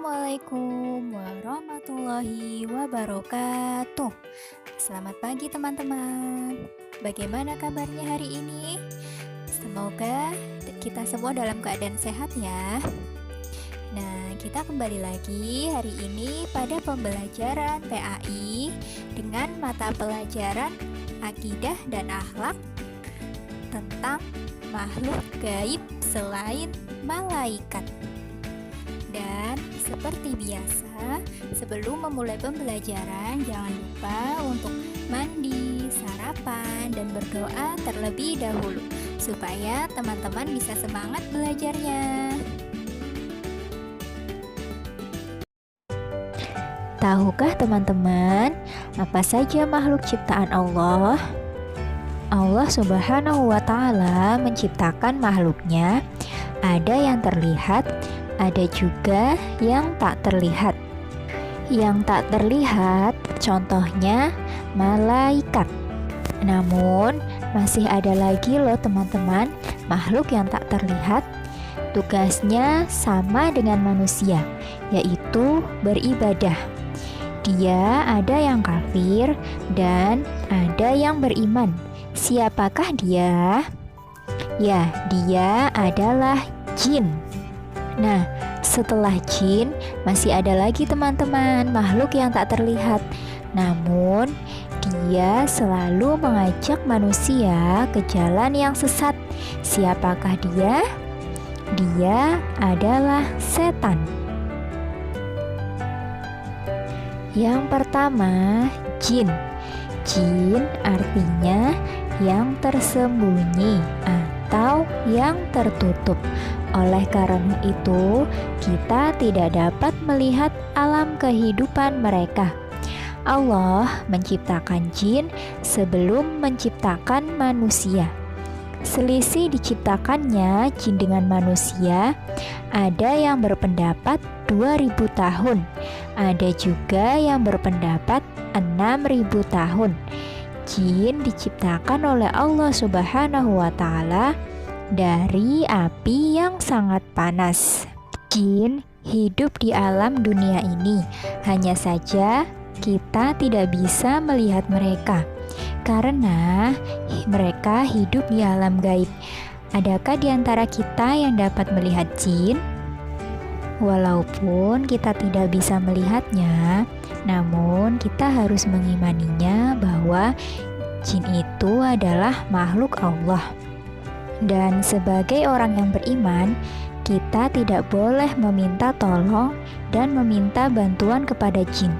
Assalamualaikum warahmatullahi wabarakatuh. Selamat pagi teman-teman. Bagaimana kabarnya hari ini? Semoga kita semua dalam keadaan sehat ya. Nah, kita kembali lagi hari ini pada pembelajaran PAI dengan mata pelajaran Akidah dan Akhlak tentang makhluk gaib selain malaikat. Dan seperti biasa, sebelum memulai pembelajaran, jangan lupa untuk mandi, sarapan, dan berdoa terlebih dahulu supaya teman-teman bisa semangat belajarnya. Tahukah teman-teman, apa saja makhluk ciptaan Allah? Allah Subhanahu wa Ta'ala menciptakan makhluknya, ada yang terlihat, ada juga yang tak terlihat. Yang tak terlihat contohnya malaikat. Namun masih ada lagi loh teman-teman, makhluk yang tak terlihat. Tugasnya sama dengan manusia, yaitu beribadah. Dia ada yang kafir dan ada yang beriman. Siapakah dia? Ya, dia adalah jin. Nah, setelah jin, masih ada lagi teman-teman makhluk yang tak terlihat. Namun, dia selalu mengajak manusia ke jalan yang sesat. Siapakah dia? Dia adalah setan. Yang pertama, jin. Jin artinya yang tersembunyi atau yang tertutup. Oleh karena itu, kita tidak dapat melihat alam kehidupan mereka. Allah menciptakan jin sebelum menciptakan manusia. Selisih diciptakannya jin dengan manusia, ada yang berpendapat 2000 tahun, ada juga yang berpendapat 6000 tahun. Jin diciptakan oleh Allah Subhanahu wa Ta'ala dari api yang sangat panas. Jin hidup di alam dunia ini, hanya saja kita tidak bisa melihat mereka karena mereka hidup di alam gaib. Adakah di antara kita yang dapat melihat jin? Walaupun kita tidak bisa melihatnya, namun kita harus mengimaninya bahwa jin itu adalah makhluk Allah. Dan sebagai orang yang beriman, kita tidak boleh meminta tolong dan meminta bantuan kepada jin.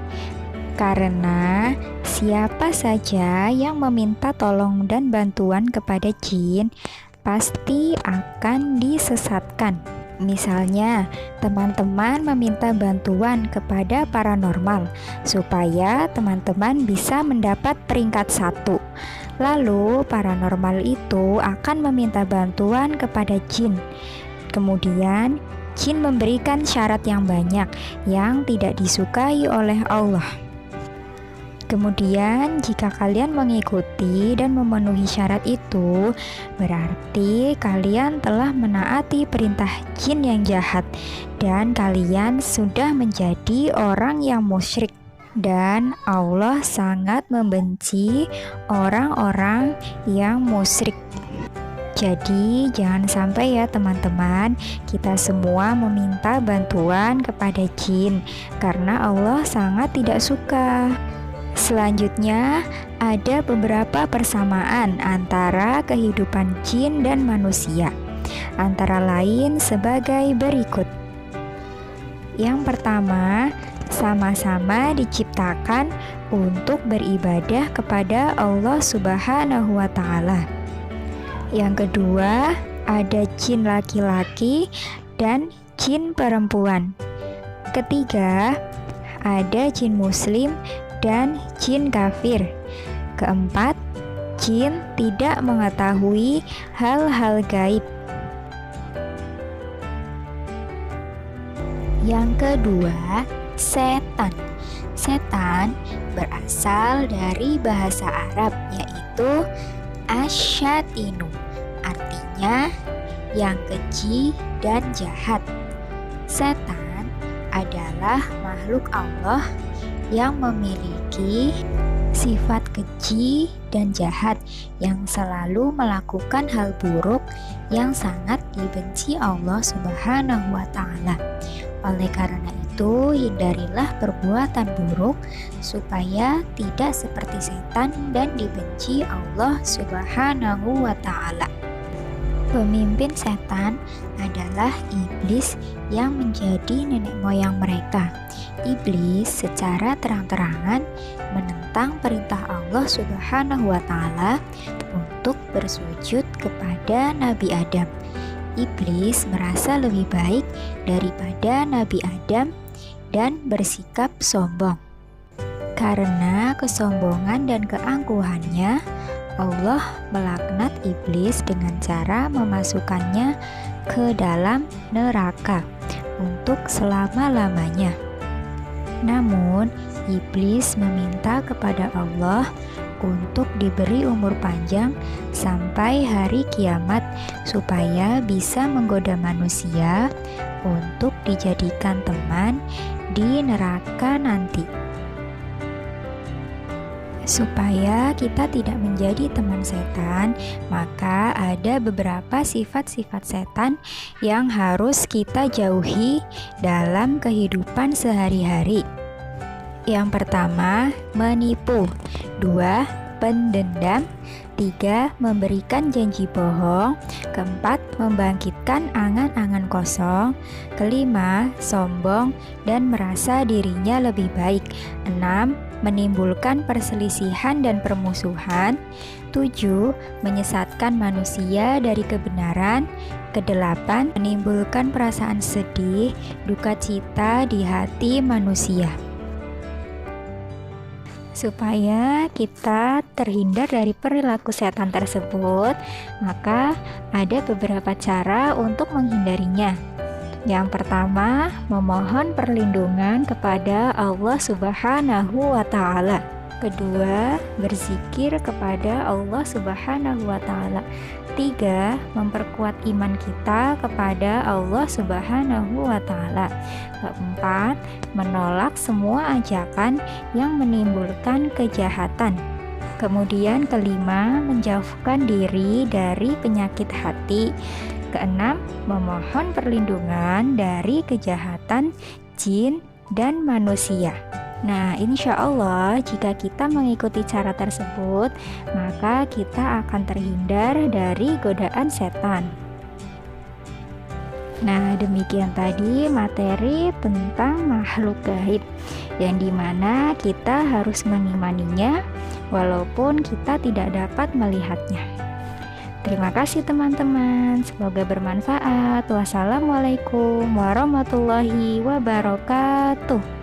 Karena siapa saja yang meminta tolong dan bantuan kepada jin, pasti akan disesatkan. Misalnya, teman-teman meminta bantuan kepada paranormal supaya teman-teman bisa mendapat peringkat 1. Lalu paranormal itu akan meminta bantuan kepada jin. Kemudian jin memberikan syarat yang banyak yang tidak disukai oleh Allah. Kemudian jika kalian mengikuti dan memenuhi syarat itu, berarti kalian telah menaati perintah jin yang jahat dan kalian sudah menjadi orang yang musyrik. Dan Allah sangat membenci orang-orang yang musyrik. Jadi jangan sampai ya teman-teman, kita semua meminta bantuan kepada jin karena Allah sangat tidak suka. Selanjutnya, ada beberapa persamaan antara kehidupan jin dan manusia, antara lain sebagai berikut. Yang pertama, sama-sama diciptakan untuk beribadah kepada Allah Subhanahu wa Ta'ala. Yang kedua, ada jin laki-laki dan jin perempuan. Ketiga, ada jin muslim dan jin kafir. Keempat, jin tidak mengetahui hal-hal gaib. Yang kedua, setan. Setan berasal dari bahasa Arab, yaitu asyatinu, artinya yang keji dan jahat. Setan adalah makhluk Allah yang memiliki sifat keji dan jahat, yang selalu melakukan hal buruk yang sangat dibenci Allah Subhanahu wa Ta'ala. Oleh karena itu, hindarilah perbuatan buruk supaya tidak seperti setan dan dibenci Allah Subhanahu wa Ta'ala. Pemimpin setan adalah iblis yang menjadi nenek moyang mereka. Iblis secara terang-terangan menentang perintah Allah Subhanahu wa Ta'ala untuk bersujud kepada Nabi Adam. Iblis merasa lebih baik daripada Nabi Adam dan bersikap sombong. Karena kesombongan dan keangkuhannya, Allah melaknat iblis dengan cara memasukkannya ke dalam neraka untuk selama-lamanya. Namun, iblis meminta kepada Allah untuk diberi umur panjang sampai hari kiamat supaya bisa menggoda manusia untuk dijadikan teman di neraka nanti. Supaya kita tidak menjadi teman setan, maka ada beberapa sifat-sifat setan yang harus kita jauhi dalam kehidupan sehari-hari. Yang pertama, menipu. 2, pendendam. 3, memberikan janji bohong. 4, membangkitkan angan-angan kosong. 5, sombong dan merasa dirinya lebih baik. 6, menimbulkan perselisihan dan permusuhan. 7, menyesatkan manusia dari kebenaran. 8, menimbulkan perasaan sedih, duka cita di hati manusia. Supaya kita terhindar dari perilaku setan tersebut, maka ada beberapa cara untuk menghindarinya. Yang pertama, memohon perlindungan kepada Allah Subhanahu wa Ta'ala. Kedua, berzikir kepada Allah Subhanahu wa Ta'ala. 3, memperkuat iman kita kepada Allah Subhanahu wa Ta'ala. 4, menolak semua ajakan yang menimbulkan kejahatan. Kemudian 5, menjauhkan diri dari penyakit hati. 6, memohon perlindungan dari kejahatan jin dan manusia. Nah, insya Allah jika kita mengikuti cara tersebut, maka kita akan terhindar dari godaan setan. Nah, demikian tadi materi tentang makhluk gaib, yang dimana kita harus mengimaninya walaupun kita tidak dapat melihatnya. Terima kasih teman-teman, semoga bermanfaat. Wassalamualaikum warahmatullahi wabarakatuh.